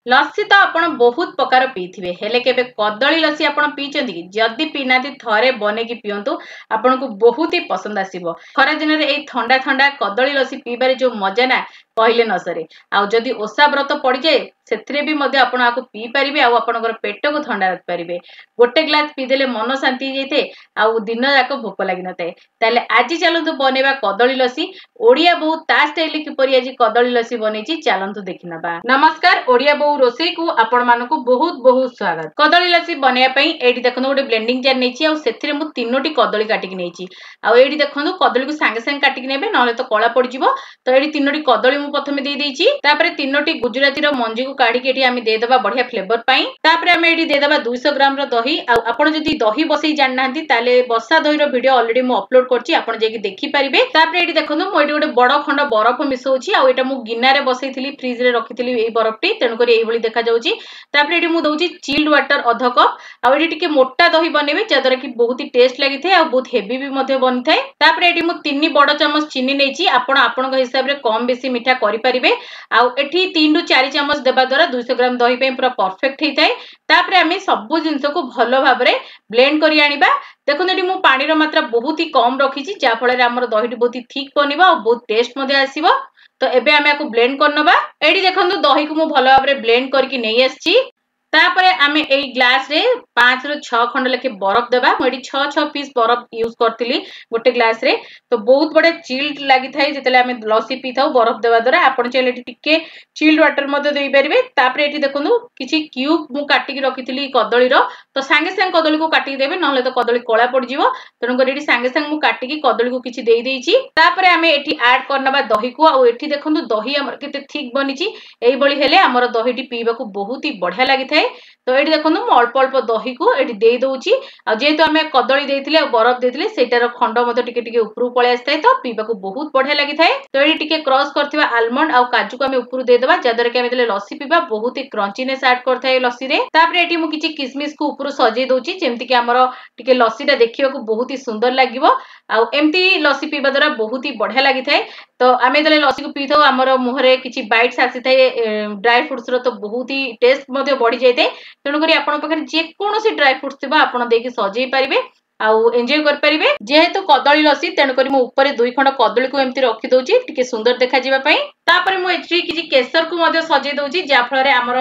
लस्सी तो आपण बहुत प्रकार पीथिबे हेले केबे कदली लस्सी आपण पीचंदी कि जदी पीनाती थरे बने कि पियंतु आपण को बहुत ही पसंद आसीबो। खरा दिन रे एई ठंडा ठंडा कदली लस्सी पीबारे जो मजा ना कहले न सरे। आ जदी ओसा व्रत पड़ी जाए सेथरे भी मध्य आपण आको पी परिबे आ आपनकर पेट को ठंडा रख परिबे। गोटे ग्लास पी देले मन शांति जेते आ दिन जाक भोक लागि नते। ताले आज चलंतु बनेबा कदली लस्सी। ओडिया बहु ता स्टाइल किपरि आज कदली लस्सी बनेची चलंतु देखिनबा। नमस्कार, ओडिया बहु रोसई को आपण मानको बहुत बहुत स्वागत। कदली लस्सी बनेया पई एडी देखनो गोटे ब्लेंडिंग जार नेची आ सेथिरे मु तीनोटी कदली काटी कि नेची। आ एडी देखनो कदली को संगे संगे काटी कि नेबे नले तो कळा पड़ जिवो। तो एडी तीनोटी कदली मु प्रथमे दे देची। तापरे तीनोटी गुजराती रो मंजी को काढी के एडी आमी दे देबा बढ़िया फ्लेवर पई। तापरे आमी एडी दे देबा 200 ग्राम रो दही। आ आपण जदी दही बसई जान नाहंती ताले बसा दही रो वीडियो ऑलरेडी मु अपलोड करची, आपण जेकी देखि परिबे। तापरे एडी देखनो मु एडी गोटे बड़ खंड बरफ मिसौची। आ एटा मु गिन्ना रे बसैथिली फ्रिज रे रखिथिली एई बरफटी, तेनु करी एई भली देखा जाउची। तापरे एडी मु दउची चिल्ड वाटर अध कप। आ एडी टिके मोटा दही बनेबे जदरा कि बहुत ही टेस्ट लागि थे आ बहुत हेवी भी मध्ये बनि थाए। तापरे एडी मु 3 बड़ चम्मच चीनी नेची। आपण आपनक हिसाब रे कम बेसी मिठा करि परिबे। आ एठी 3 रु 4 चम्मच देबा द्वारा 200 ग्राम दही पे पूरा परफेक्ट हेइ थाए। तापरे आमे सब जिंस को भलो भाबरे ब्लेंड करि आनिबा। देखो एडी मु पानी रो मात्रा बहुत ही कम रखिची, जा फल रे हमर दहीटी बहुत ही ठीक बनिबा और बहुत टेस्ट मध्ये आसीबो। तो एबे आमे आको ब्लेंड करनबा। एडी देखंतु दही को मु भलो भाबरे ब्लेंड करके नै आछी। तापरे आमे एई ग्लास रे 5 रु 6 खंड लेके बरफ देबा। मु एडी 6 पीस बरफ यूज करतिली गोटे ग्लास रे। तो बहुत बड़े चिल्ड लागि थाई जेतले आमे लस्सी पी थाउ बरफ देबा द्वारा। आपण चले टिके चिल्ड वाटर मध्ये देई परिबे। तापरे एठी देखंतु किछि क्यूब मु काटी के रखितिली कदली रो। तो संगे संगे कदली को काटी देबे नहले तो कदली कळा पड़ जिवो। तनो कर एठी संगे संगे मु काटी के कदली को किछि देई देइची। तापरे आमे एठी ऐड करनबा दही को। आ एठी देखंतु दही हमर केते ठीक बनिची। एई बळी हेले हमर दहीटी पीबा को बहुत ही बढ़िया लागि थाए। तो एठी देखंतु मु अल्प अल्प दही को एठी देई दउची। आ जेहेतु आमे कदली देइथिले बरफ देइथिले सेटार खंड मते टिके टिके ऊपरू पळे आस्ताय तो पीबा को बहुत बढ़िया लागि थाए। तो एठी टिके क्रश करथिबा आलमंड आ काजू को आमे ऊपरू दे देबा जदर के आमे देले लस्सी पीबा बहुत ही क्रंचीनेस ऐड करथाय लस्सी रे। तापरे एठी मु किछि किसमिस को ऊपरू सजे दउची जेमति कि हमर टिके लस्सीटा देखिबा को बहुत ही सुंदर लागिवो। आ एमती लस्सी पीबा द्वारा बहुत ही बढ़िया लागि थाए। तो आमे देले लस्सी को पीथो हमर मुहरे किछि बाइट्स आसी थाए ड्राई फ्रूट्स रो तो बहुत ही टेस्ट मध्ये बढ़ी जाय थाए। तेणु करी आपण पाखरे जे कोनोसी ड्राई फ्रूट्स थिबा आपण देकी सजेई परिबे आउ एन्जॉय कर परिबे। जेहेतु कदली लस्सी तेणु करी मु ऊपर 2 खंड कदली को एमती रखि दउची टिके सुंदर देखा जिबा पई। तापरे मु एठी किछि केसर को मध्ये सजे दउची जा फल रे हमर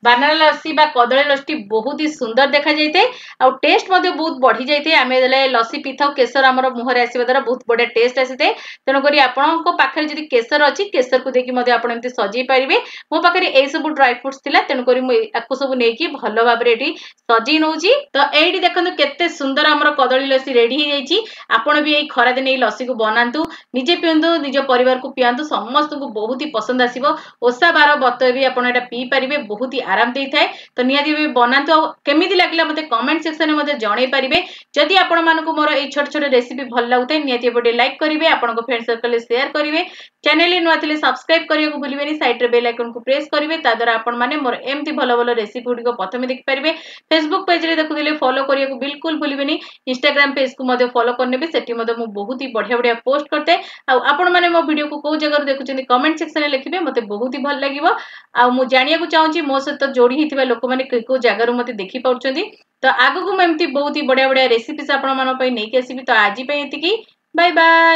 बनाना लस्सी बा कदली लस्सी बहुत ही सुंदर देखा जाइते आ टेस्ट मध्ये बहुत बढ़ी जाइते। आमे देले लस्सी पीथाउ केसर हमर मुहरे आसीबा द्वारा बहुत बढिया टेस्ट आसीते। तेणु करी आपनको पाखरे जदि केसर अछि केसर को देकी मध्ये आपण एमती सजेई परिबे। मो पाखरे एई सब ड्राई फ्रूट्स थिला तेणु करी मु आको सब नेकी भलो भाबरे एठी सजेई नउची। तो एठी देखंतु केते सुंदर हमर कदली लस्सी रेडी हे जाइची। आपण भी एई खरा दिन एई लस्सी को बनांतु, निजे पियंतु, निज परिवार को पियांतु, समस्त को बहुत ही पसंद आसीबो। ओसा बार बत भी आपण एटा पी परिबे बहुत ही आराम देई थाए। तो नियादी भी बनांतु आ केमिति लागिला मते कमेंट सेक्शन में मते जणाई परिबे। जदि आपण मानको मोर एई छोट छोट रेसिपी भल लागुते नियादी बडे लाइक करिवे, आपनको फ्रेंड सर्कल रे शेयर करिवे, चैनल रे नुआ थिले सब्सक्राइब करिया को भूलिबेनी, साइड रे बेल आइकन को प्रेस करिवे। ता द्वारा आपण माने मोर एमति भलो भलो रेसिपी गुडी को प्रथमे देखि परिबे। फेसबुक पेज रे देखुदिले फॉलो करिया को बिल्कुल भूलिबेनी। इंस्टाग्राम पेज को मते फॉलो करनेबे, सेठी मते मु बहुत ही बढ़िया बढ़िया पोस्ट करते। आ आपण माने मो वीडियो को को जगह देखुचेंदी कमेंट सेक्शन रे लिखिबे, मते बहुत ही भल लागिवो। आ मु जानिया को चाहूची मो सहित जोड़ी हिथिबा लोक माने को जगह मते देखि पाउचंदी। तो आगु को एमती बहुत ही बढ़िया बढ़िया रेसिपीज आपण मानो पई नै के आसीबी। तो आजि पई एतिकी, बाय बाय।